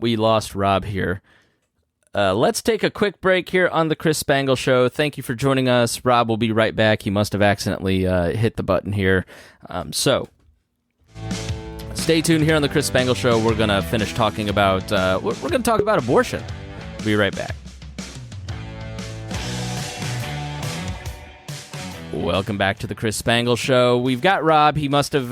We lost Rob here. Let's take a quick break here on the Chris Spangle Show. Thank you for joining us. Rob will be right back. He must have accidentally hit the button here. So stay tuned here on the Chris Spangle Show. We're going to finish talking about we're going to talk about abortion. We'll be right back. Welcome back to the Chris Spangle Show. We've got Rob. He must have,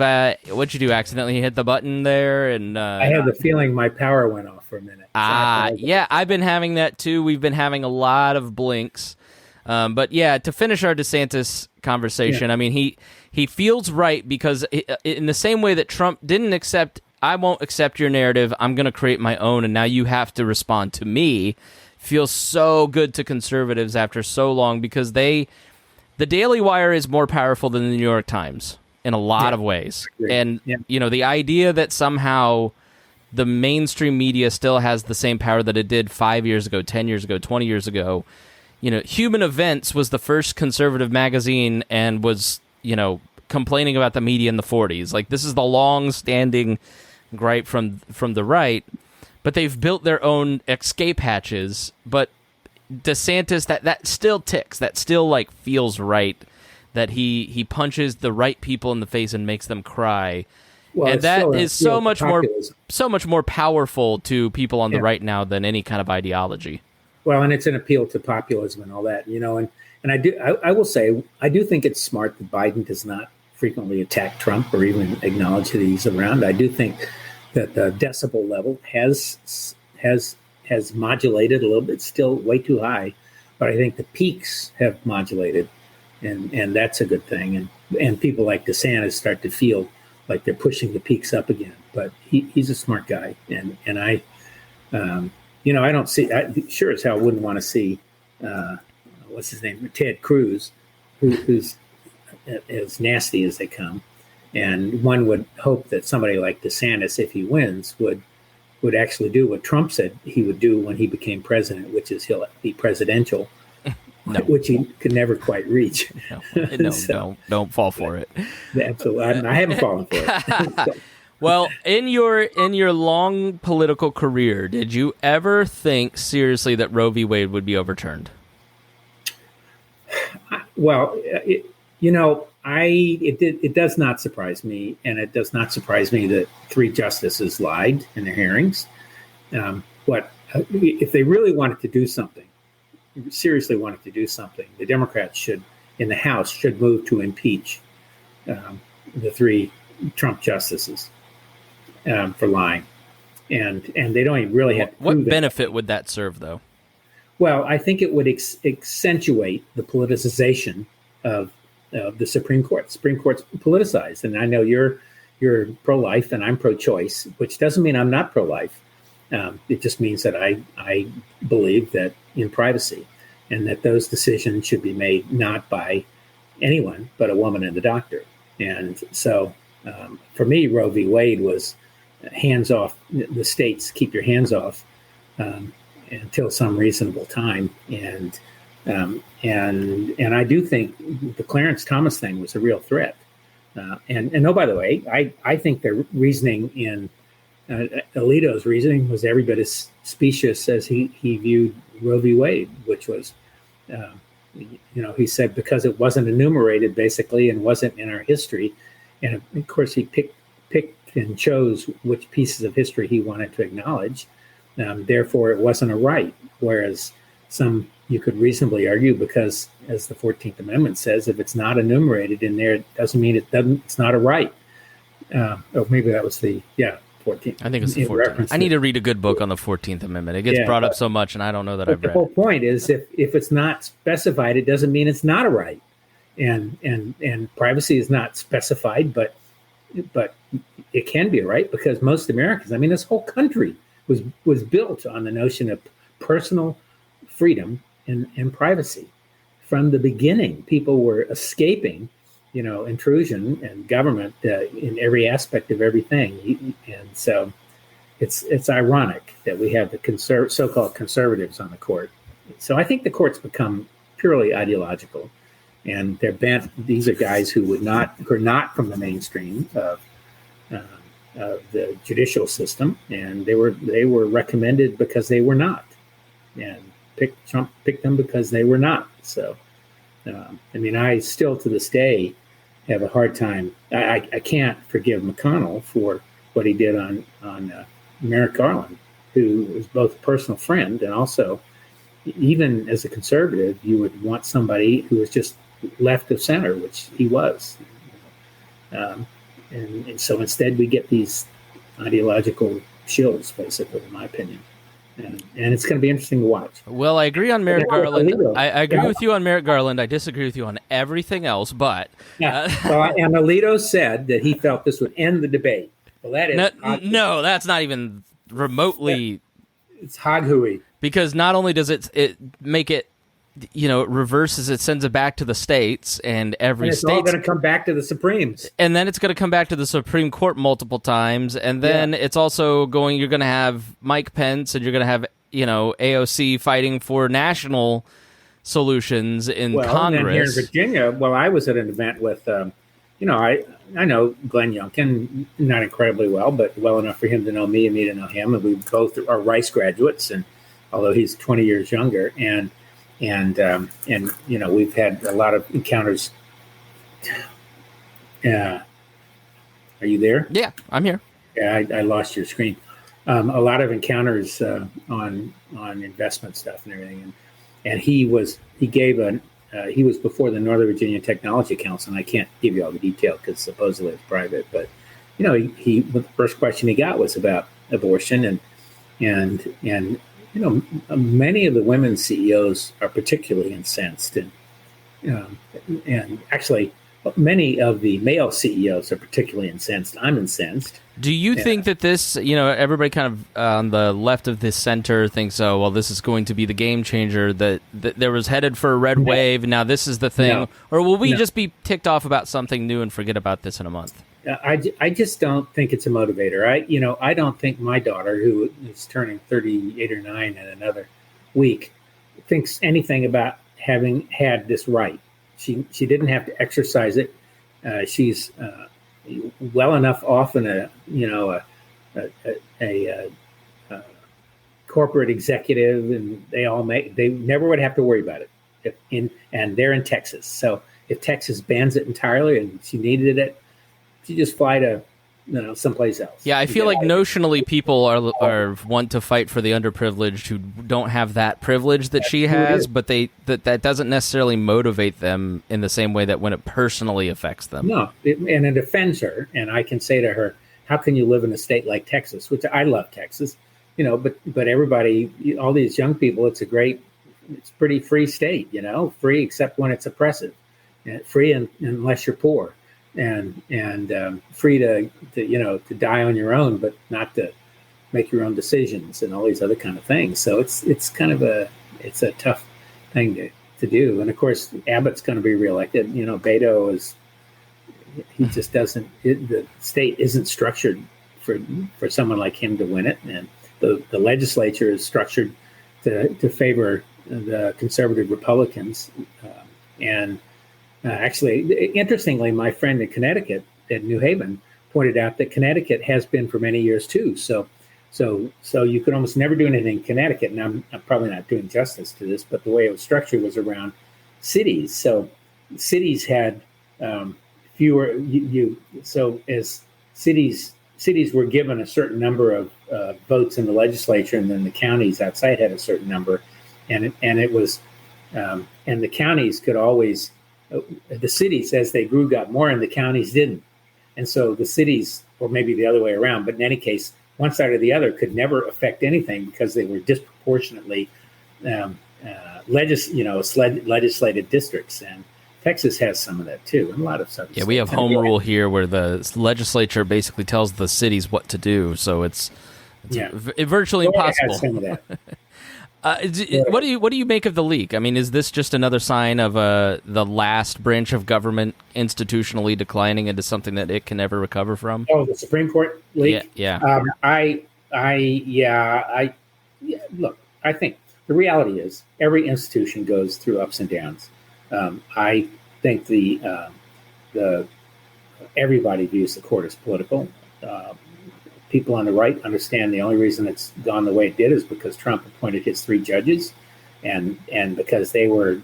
what'd you do, accidentally hit the button there? And I have the feeling my power went off for a minute. Yeah, I've been having that too. We've been having a lot of blinks. But yeah, to finish our DeSantis conversation, I mean, he feels right because in the same way that Trump didn't accept, I won't accept your narrative, I'm going to create my own, and now you have to respond to me, feels so good to conservatives after so long because the Daily Wire is more powerful than the New York Times in a lot of ways. And, the idea that somehow the mainstream media still has the same power that it did 5 years ago, 10 years ago, 20 years ago. Human Events was the first conservative magazine and was, complaining about the media in the 40s. Like, this is the long-standing gripe from the right. But they've built their own escape hatches, but DeSantis, that still ticks. That still feels right. That he punches the right people in the face and makes them cry, and that is so much more powerful to people on the right now than any kind of ideology. Well, and it's an appeal to populism and all that, and I will say I do think it's smart that Biden does not frequently attack Trump or even acknowledge that he's around. I do think that the decibel level has modulated a little bit, still way too high, but I think the peaks have modulated, and that's a good thing. And people like DeSantis start to feel like they're pushing the peaks up again. But he's a smart guy, and I, I don't see. I sure as hell wouldn't want to see what's his name, Ted Cruz, who's as nasty as they come. And one would hope that somebody like DeSantis, if he wins, would actually do what Trump said he would do when he became president, which is he'll be presidential, which he could never quite reach. No, so, don't fall for it. Absolutely, I haven't fallen for it. Well, in your long political career, did you ever think seriously that Roe v. Wade would be overturned? Well, it does not surprise me, and it does not surprise me that 3 justices lied in their hearings. But if they really wanted to do something, seriously wanted to do something, the Democrats in the House should move to impeach the 3 Trump justices for lying, and they don't even really have to prove what benefit would that serve, though? Well, I think it would accentuate the politicization of the Supreme Court. Supreme Court's politicized, and I know you're pro-life and I'm pro-choice, which doesn't mean I'm not pro-life. It just means that I believe that in privacy, and that those decisions should be made not by anyone but a woman and the doctor. And so, for me, Roe v. Wade was hands off. The states keep your hands off until some reasonable time. And I do think the Clarence Thomas thing was a real threat. And oh, by the way, I think the reasoning in Alito's reasoning was every bit as specious as he viewed Roe v. Wade, which was, he said because it wasn't enumerated basically and wasn't in our history. And of course, he picked and chose which pieces of history he wanted to acknowledge. Therefore, it wasn't a right. Whereas you could reasonably argue because, as the 14th Amendment says, if it's not enumerated in there, it doesn't mean it's not a right. Or maybe that was the 14th. I think it's the 14th. I need to read a good book on the 14th Amendment. It gets brought up so much, and I don't know that I've read it. The whole point is if it's not specified, it doesn't mean it's not a right. And privacy is not specified, but it can be a right because most Americans, this whole country was built on the notion of personal freedom and privacy. From the beginning, people were escaping, intrusion and government in every aspect of everything. And so it's ironic that we have the so-called conservatives on the court. So I think the court's become purely ideological, and they're bent. These are guys who are not from the mainstream of the judicial system, and they were recommended because they were not, and Trump picked them because they were not. So, I still to this day have a hard time. I can't forgive McConnell for what he did on Merrick Garland, who was both a personal friend and also, even as a conservative, you would want somebody who was just left of center, which he was. And so instead we get these ideological shills, basically, in my opinion. And it's going to be interesting to watch. Well, I agree on Merrick Garland. I agree with you on Merrick Garland. I disagree with you on everything else, but... and Alito said that he felt this would end the debate. Well, that is... No, that's not even remotely... It's hog-hooey. Because not only does it make it, it reverses it, sends it back to the states, and it's all going to come back to the Supremes. And then it's going to come back to the Supreme Court multiple times, and then it's also you're going to have Mike Pence, and you're going to have, AOC fighting for national solutions in Congress. And here in Virginia, I was at an event with, I know Glenn Youngkin, not incredibly well, but well enough for him to know me and me to know him, and we both are Rice graduates, and although he's 20 years younger, and we've had a lot of encounters. Are you there? Yeah, I'm here. Yeah, I lost your screen. A lot of encounters on investment stuff and everything, and he was before the Northern Virginia Technology Council, and I can't give you all the detail because supposedly it's private. But the first question he got was about abortion, and many of the women CEOs are particularly incensed, and actually, many of the male CEOs are particularly incensed. I'm incensed. Do you think that this, everybody kind of on the left of this center thinks, this is going to be the game changer, that there was headed for a red wave, and now this is the thing? Or will we just be ticked off about something new and forget about this in a month? I just don't think it's a motivator. I don't think my daughter, who is turning 38 or 9 in another week, thinks anything about having had this right. She didn't have to exercise it. She's well enough off in a corporate executive, and they never would have to worry about it. And they're in Texas, so if Texas bans it entirely, and she needed it, she just fly to someplace else. Yeah, I feel like notionally people are want to fight for the underprivileged who don't have that privilege that she has, but that doesn't necessarily motivate them in the same way that when it personally affects them. No, and it offends her. And I can say to her, "How can you live in a state like Texas?" Which I love Texas, but everybody, all these young people, it's pretty free state, free except when it's oppressive, and free unless you're poor. And free to die on your own, but not to make your own decisions and all these other kind of things. So it's kind of a tough thing to do. And of course, Abbott's going to be reelected. Beto he just doesn't. The state isn't structured for someone like him to win it, and the legislature is structured to favor the conservative Republicans. Actually, interestingly, my friend in Connecticut at New Haven pointed out that Connecticut has been for many years too. So you could almost never do anything in Connecticut. And I'm probably not doing justice to this, but the way it was structured was around cities. So cities had fewer. So as cities were given a certain number of votes in the legislature, and then the counties outside had a certain number, and the counties could always. The cities, as they grew, got more, and the counties didn't. And so the cities, or maybe the other way around, but in any case, one side or the other could never affect anything because they were disproportionately legislated districts. And Texas has some of that too, and a lot of stuff. Yeah, we have home rule here where the legislature basically tells the cities what to do, so it's virtually impossible. Has some of that. What do you make of the leak? I mean, is this just another sign of the last branch of government institutionally declining into something that it can never recover from? Oh, the Supreme Court leak? Yeah. Look, I think the reality is every institution goes through ups and downs. I think everybody views the court as political. People on the right understand the only reason it's gone the way it did is because Trump appointed his 3 judges, and because they were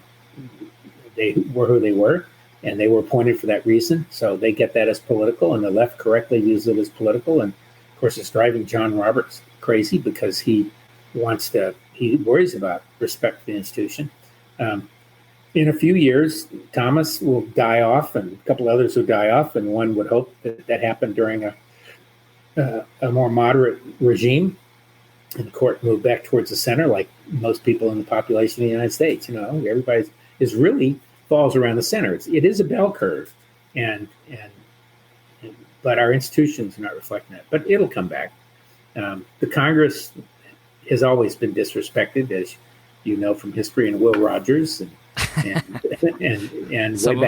who they were, and they were appointed for that reason. So they get that as political, and the left correctly views it as political. And of course, it's driving John Roberts crazy because he worries about respect for the institution. In a few years, Thomas will die off, and a couple others will die off, and one would hope that happened during a more moderate regime, and the court moved back towards the center, like most people in the population of the United States. Everybody is really falls around the center. It is a bell curve, but our institutions are not reflecting that. But it'll come back. The Congress has always been disrespected, as you know from history, and Will Rogers and some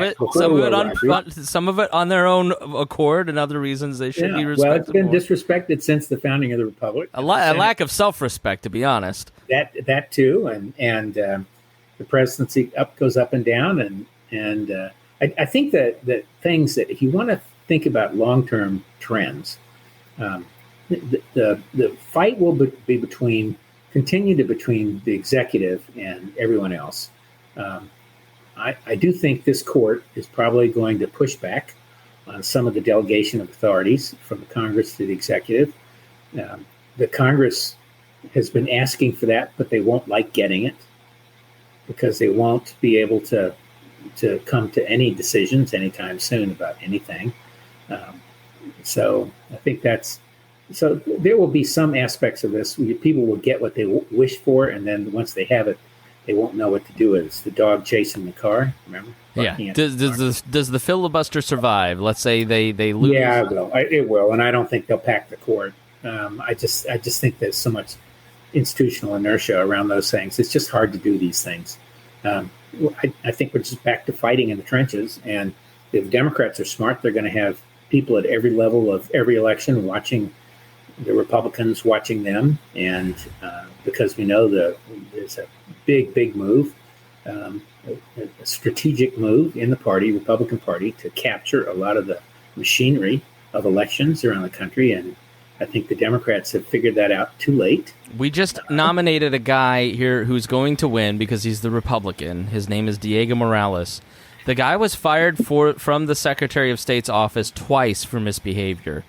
of it on their own accord, and other reasons they should be respected. Well, it's been disrespected since the founding of the republic. A lack of self-respect, to be honest. That too, and the presidency goes up and down, and I think that things that if you want to think about long-term trends, the fight will be between the executive and everyone else. I do think this court is probably going to push back on some of the delegation of authorities from the Congress to the executive. The Congress has been asking for that, but they won't like getting it because they won't be able to come to any decisions anytime soon about anything. So I think so there will be some aspects of this where people will get what they wish for, and then once they have it, they won't know what to do with it. It's the dog chasing the car, remember? Yeah. Does the filibuster survive? Let's say they lose. Yeah, it will, and I don't think they'll pack the court. I just think there's so much institutional inertia around those things. It's just hard to do these things. I think we're just back to fighting in the trenches, and if Democrats are smart, they're going to have people at every level of every election watching the Republicans, watching them, and because we know there's a big move, a strategic move in the Republican Party, to capture a lot of the machinery of elections around the country, and I think the Democrats have figured that out too late. We just nominated a guy here who's going to win because he's the Republican. His name is Diego Morales. The guy was fired from the Secretary of State's office twice for misbehavior,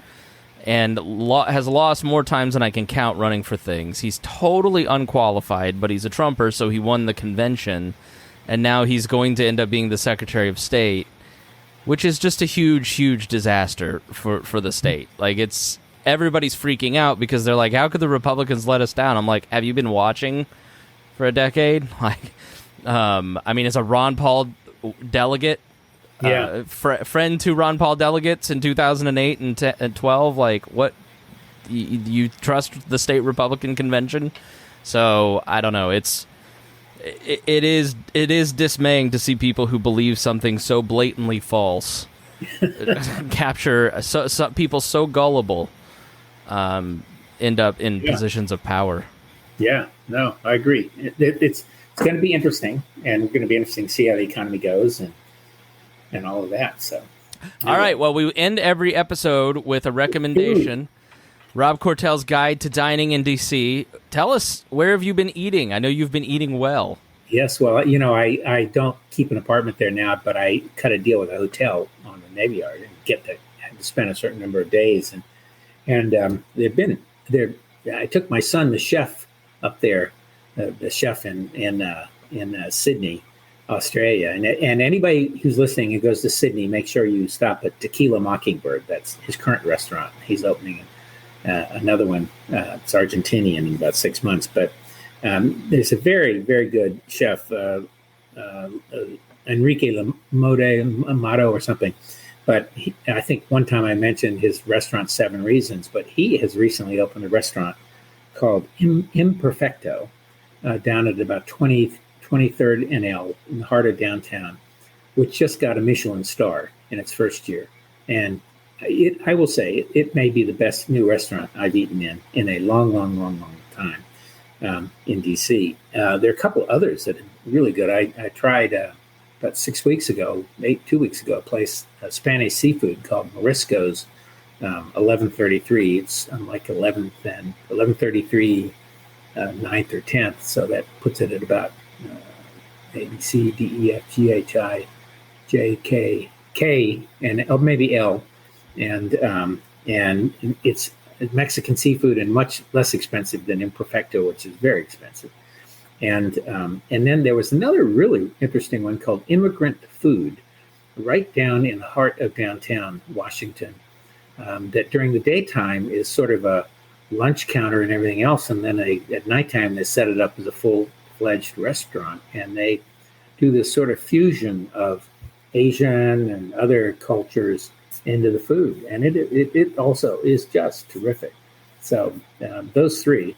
and has lost more times than I can count running for things. He's totally unqualified, but he's a Trumper, so he won the convention, and now he's going to end up being the Secretary of State, which is just a huge disaster for the state. Like, everybody's freaking out because they're like, how could the Republicans let us down? I'm like, have you been watching for a decade? Like, I mean, as a Ron Paul delegate, friend to Ron Paul delegates in 2008 and 12, like, what, you trust the state Republican convention? So I don't know. It is dismaying to see people who believe something so blatantly false capture people so gullible end up in positions of power. Yeah, no, I agree. It's going to be interesting, and going to be interesting to see how the economy goes and all of that. So, all right. Well, we end every episode with a recommendation. Rob Cortell's Guide to Dining in D.C. Tell us, where have you been eating? I know you've been eating well. Yes, well, I don't keep an apartment there now, but I cut a deal with a hotel on the Navy Yard and had to spend a certain number of days, and they've been there. I took my son, the chef, up there, the chef in Sydney, Australia, and anybody who's listening who goes to Sydney, make sure you stop at Tequila Mockingbird. That's his current restaurant. He's opening another one. It's Argentinian in about 6 months, but there's a very, very good chef, Enrique Amato or something. But I think one time I mentioned his restaurant, 7 Reasons, but he has recently opened a restaurant called Imperfecto down at about 23rd and L in the heart of downtown, which just got a Michelin star in its first year. And I will say it may be the best new restaurant I've eaten in a long time in D.C. There are a couple others that are really good. I tried about 2 weeks ago, a place, Spanish seafood called Morisco's, 1133. It's like 11th and 1133, 9th or 10th. So that puts it at about A, B, C, D, E, F, G, H, I, J, K, and maybe L. And it's Mexican seafood and much less expensive than Imperfecto, which is very expensive. And then there was another really interesting one called Immigrant Food, right down in the heart of downtown Washington, that during the daytime is sort of a lunch counter and everything else. And then at nighttime, they set it up as a full-fledged restaurant. And they do this sort of fusion of Asian and other cultures into the food. And it also is just terrific. So those three,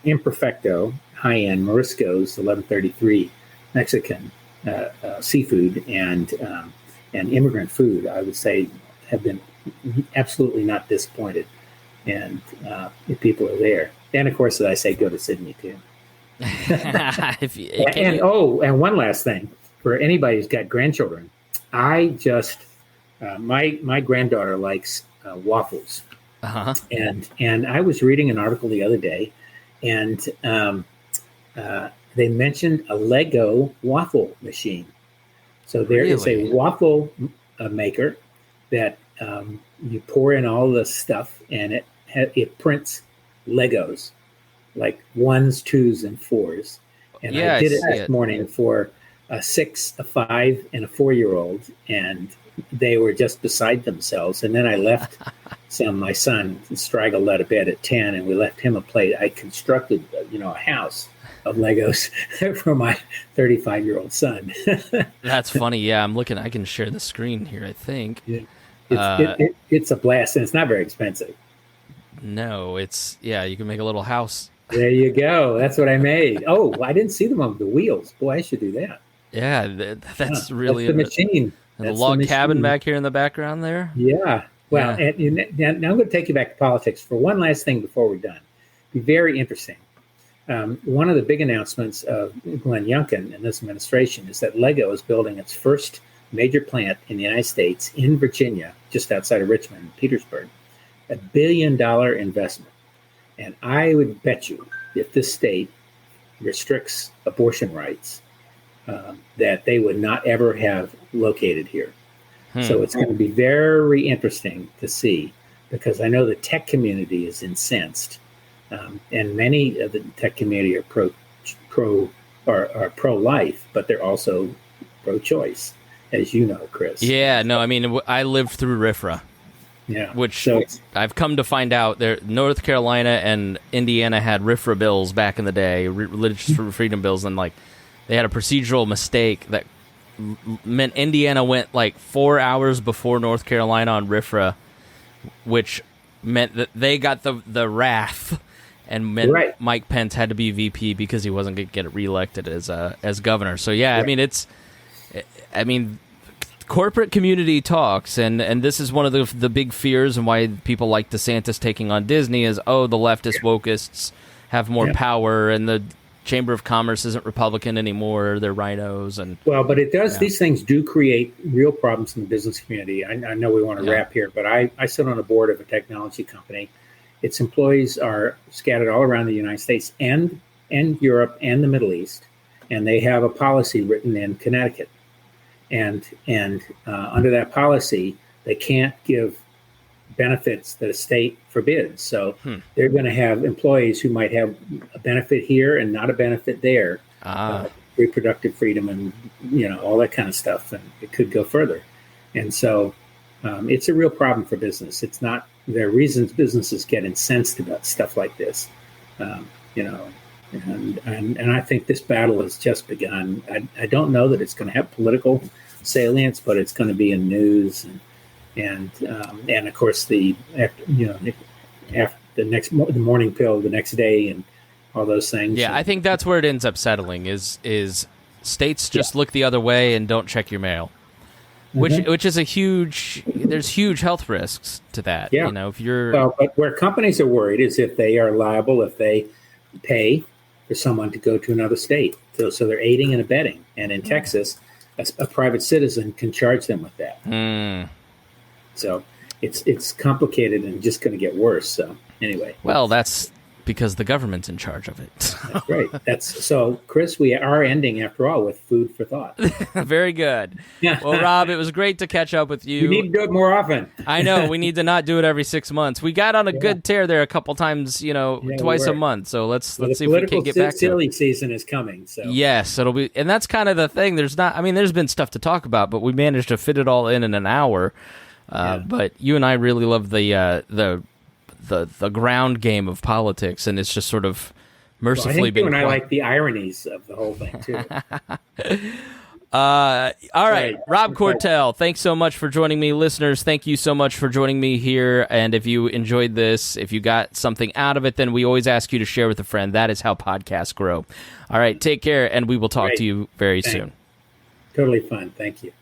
Imperfecto, high-end, Morisco's, 1133, Mexican seafood, and Immigrant Food, I would say, have been absolutely not disappointed. And if people are there. And, of course, as I say, go to Sydney, too. And one last thing. For anybody who's got grandchildren, I just my granddaughter likes waffles, and I was reading an article the other day, and they mentioned a Lego waffle machine. So there is a waffle maker that you pour in all the stuff, and it prints Legos, like 1s, 2s, and 4s. And I did it this morning for a 6, a 5, and a 4-year-old, and they were just beside themselves. And then I left my son straggled out of bed at 10, and we left him a plate. I constructed, a house of Legos for my 35-year-old son. That's funny. Yeah, I'm looking. I can share the screen here, I think. Yeah. It's a blast, and it's not very expensive. No, you can make a little house. There you go. That's what I made. Oh, I didn't see them on the wheels. Boy, I should do that. Yeah, that's really the machine. And the log cabin back here in the background there. Yeah. Well, now I'm going to take you back to politics for one last thing before we're done. Be very interesting. One of the big announcements of Glenn Youngkin and this administration is that Lego is building its first major plant in the United States in Virginia, just outside of Richmond, Petersburg, $1 billion investment. And I would bet you if this state restricts abortion rights, that they would not ever have located here. So it's going to be very interesting to see, because I know the tech community is incensed, and many of the tech community are pro-life, but they're also pro-choice, as you know, Chris. Yeah, no, I mean, I lived through RFRA. Yeah, which I've come to find out North Carolina and Indiana had RFRA bills back in the day, religious freedom bills, and they had a procedural mistake that meant Indiana went 4 hours before North Carolina on RFRA, which meant that they got the wrath, and meant Mike Pence had to be VP because he wasn't going to get reelected as governor. So yeah, right. corporate community talks, and this is one of the big fears and why people like DeSantis taking on Disney is, the leftist wokeists have more power, and the Chamber of Commerce isn't Republican anymore. They're rhinos. But it does. These things do create real problems in the business community. I know we want to wrap here, but I sit on a board of a technology company. Its employees are scattered all around the United States and Europe and the Middle East, and they have a policy written in Connecticut. And under that policy, they can't give benefits that a state forbids. So they're going to have employees who might have a benefit here and not a benefit there. Reproductive freedom and all that kind of stuff, and it could go further. And so it's a real problem for business. It's not. There are reasons businesses get incensed about stuff like this. And I think this battle has just begun. I don't know that it's going to have political salience, but it's going to be in news and of course the morning pill the next day and all those things. Yeah, I think that's where it ends up settling. Is states just look the other way and don't check your mail, which is there's huge health risks to that. Yeah. If you're but where companies are worried is if they are liable if they pay for someone to go to another state. So they're aiding and abetting. And in Texas, a private citizen can charge them with that. So it's complicated and just going to get worse. So anyway. Well, that's because the government's in charge of it. That's right. So, Chris, we are ending, after all, with food for thought. Very good. Well, Rob, it was great to catch up with you. We need to do it more often. I know. We need to not do it every 6 months. We got on a good tear there a couple times, twice a month. So let's see if we can get back to it. Silly season is coming. So yes, it'll be, and that's kind of the thing. There's been stuff to talk about, but we managed to fit it all in an hour. But you and I really love the ground game of politics, and it's just sort of mercifully I think been. You and I like the ironies of the whole thing too. All right, Rob Quartel, thanks so much for joining me. Listeners, thank you so much for joining me here. And if you enjoyed this, if you got something out of it, then we always ask you to share with a friend. That is how podcasts grow. All right, take care, and we will talk to you very soon. Totally fun. Thank you.